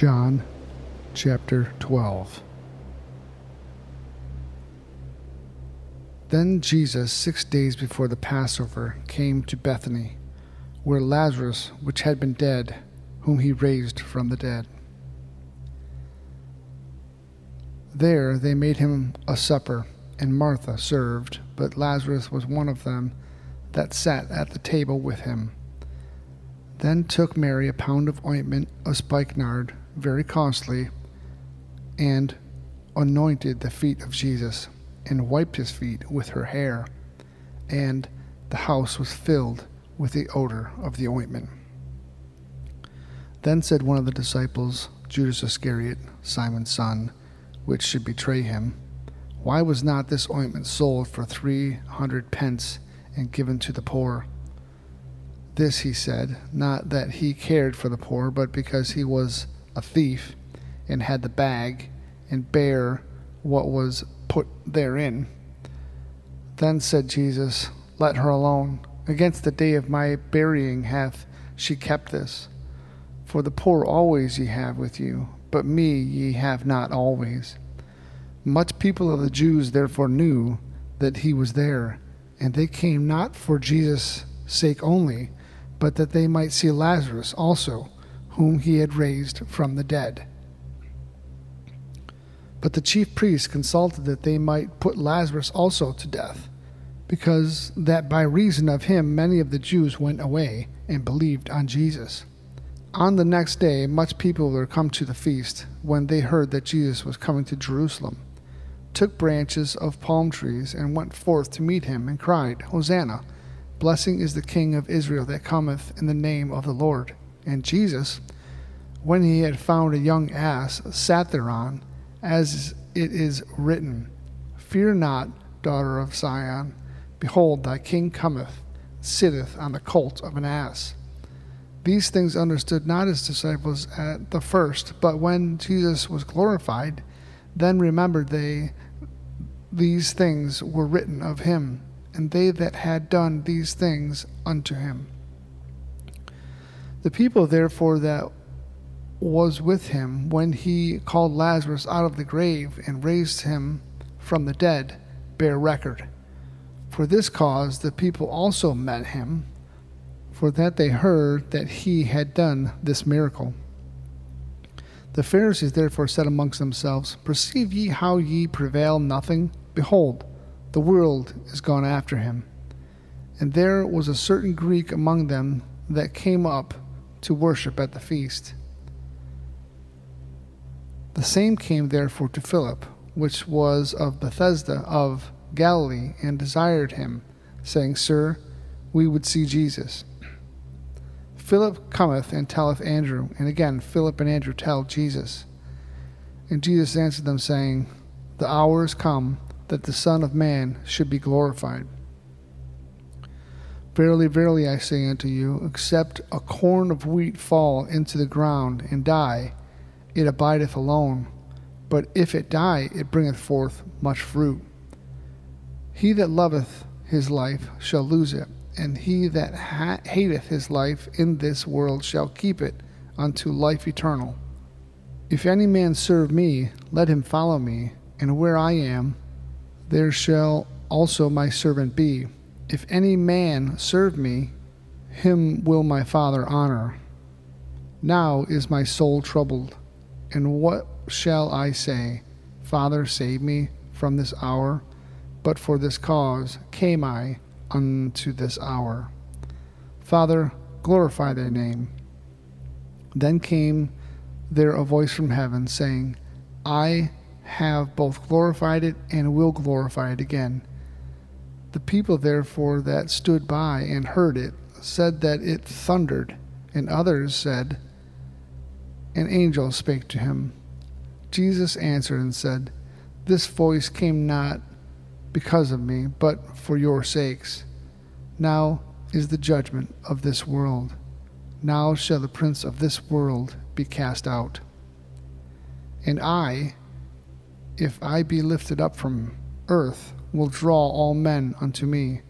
John chapter 12. Then Jesus, 6 days before the Passover, came to Bethany, where Lazarus, which had been dead, whom he raised from the dead. There they made him a supper, and Martha served, but Lazarus was one of them that sat at the table with him. Then took Mary a pound of ointment of spikenard, very costly, and anointed the feet of Jesus, and wiped his feet with her hair, and the house was filled with the odor of the ointment. Then said one of the disciples, Judas Iscariot, Simon's son, which should betray him, Why was not this ointment sold for 300 pence and given to the poor? This he said, not that he cared for the poor, but because he was a thief, and had the bag, and bare what was put therein. Then said Jesus, Let her alone. Against the day of my burying hath she kept this. For the poor always ye have with you, but me ye have not always. Much people of the Jews therefore knew that he was there, and they came not for Jesus' sake only, but that they might see Lazarus also, whom he had raised from the dead. But the chief priests consulted that they might put Lazarus also to death, because that by reason of him many of the Jews went away and believed on Jesus. On the next day much people were come to the feast, when they heard that Jesus was coming to Jerusalem, took branches of palm trees, and went forth to meet him, and cried, Hosanna! Blessing is the King of Israel that cometh in the name of the Lord. And Jesus, when he had found a young ass, sat thereon, as it is written, Fear not, daughter of Zion. Behold, thy king cometh, sitteth on the colt of an ass. These things understood not his disciples at the first, but when Jesus was glorified, then remembered they these things were written of him, and they that had done these things unto him. The people therefore that was with him when he called Lazarus out of the grave and raised him from the dead bear record. For this cause the people also met him, for that they heard that he had done this miracle. The Pharisees therefore said amongst themselves, Perceive ye how ye prevail nothing? Behold, the world is gone after him. And there was a certain Greek among them that came up to worship at the feast. The same came therefore to Philip, which was of Bethsaida of Galilee, and desired him, saying, Sir, we would see Jesus. Philip cometh and telleth Andrew, and again Philip and Andrew tell Jesus. And Jesus answered them, saying, The hour is come that the Son of Man should be glorified. Verily, verily, I say unto you, except a corn of wheat fall into the ground and die, it abideth alone. But if it die, it bringeth forth much fruit. He that loveth his life shall lose it, and he that hateth his life in this world shall keep it unto life eternal. If any man serve me, let him follow me, and where I am, there shall also my servant be. If any man serve me, him will my Father honor. Now is my soul troubled, and what shall I say? Father, save me from this hour. But for this cause came I unto this hour. Father, glorify thy name. Then came there a voice from heaven, saying, I have both glorified it and will glorify it again. The people therefore that stood by and heard it said that it thundered, and others said, An angel spake to him. Jesus answered and said, This voice came not because of me, but for your sakes. Now is the judgment of this world. Now shall the prince of this world be cast out. And I, if I be lifted up from earth, will draw all men unto me.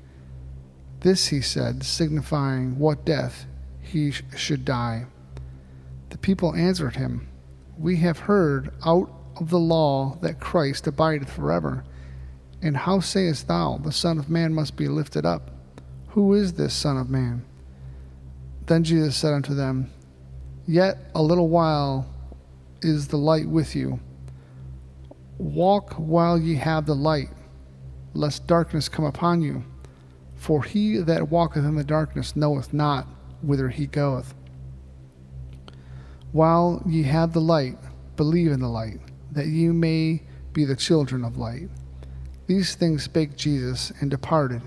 This he said, signifying what death he should die. The people answered him, We have heard out of the law that Christ abideth forever. And how sayest thou, the Son of Man must be lifted up? Who is this Son of Man? Then Jesus said unto them, Yet a little while is the light with you. Walk while ye have the light, lest darkness come upon you. For he that walketh in the darkness knoweth not whither he goeth. While ye have the light, believe in the light, that ye may be the children of light. These things spake Jesus, and departed,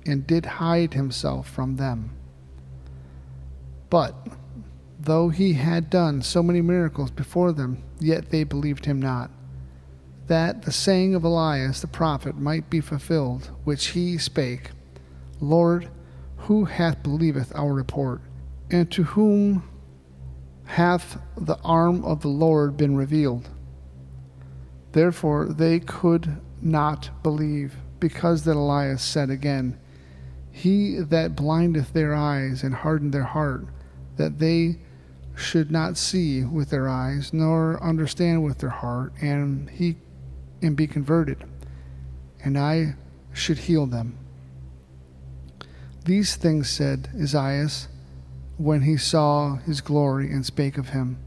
and did hide himself from them. But though he had done so many miracles before them, yet they believed him not, that the saying of Elias the prophet might be fulfilled, which he spake, Lord, who hath believed our report? And to whom hath the arm of the Lord been revealed? Therefore they could not believe, because that Elias said again, He that blindeth their eyes and hardened their heart, that they should not see with their eyes, nor understand with their heart, and be converted, and I should heal them. These things said Esaias when he saw his glory, and spake of him.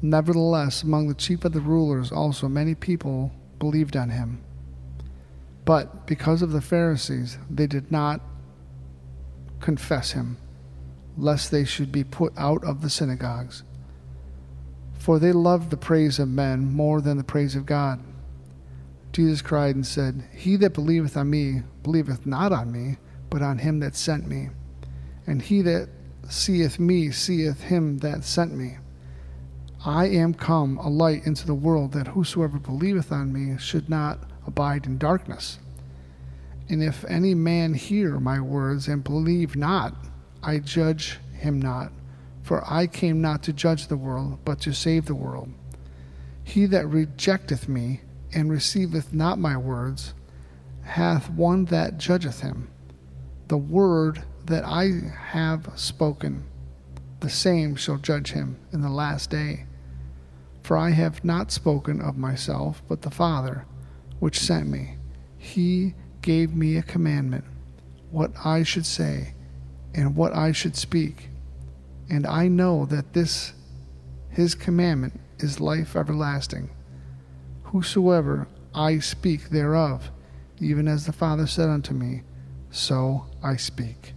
Nevertheless, among the chief of the rulers also many people believed on him. But because of the Pharisees, they did not confess him, lest they should be put out of the synagogues. For they loved the praise of men more than the praise of God. Jesus cried and said, He that believeth on me believeth not on me, but on him that sent me. And he that seeth me seeth him that sent me. I am come a light into the world, that whosoever believeth on me should not abide in darkness. And if any man hear my words and believe not, I judge him not. For I came not to judge the world, but to save the world. He that rejecteth me and receiveth not my words hath one that judgeth him. The word that I have spoken, the same shall judge him in the last day. For I have not spoken of myself, but the Father, which sent me. He gave me a commandment, what I should say, and what I should speak. And I know that this his commandment is life everlasting. Whosoever I speak thereof, even as the Father said unto me, so I speak.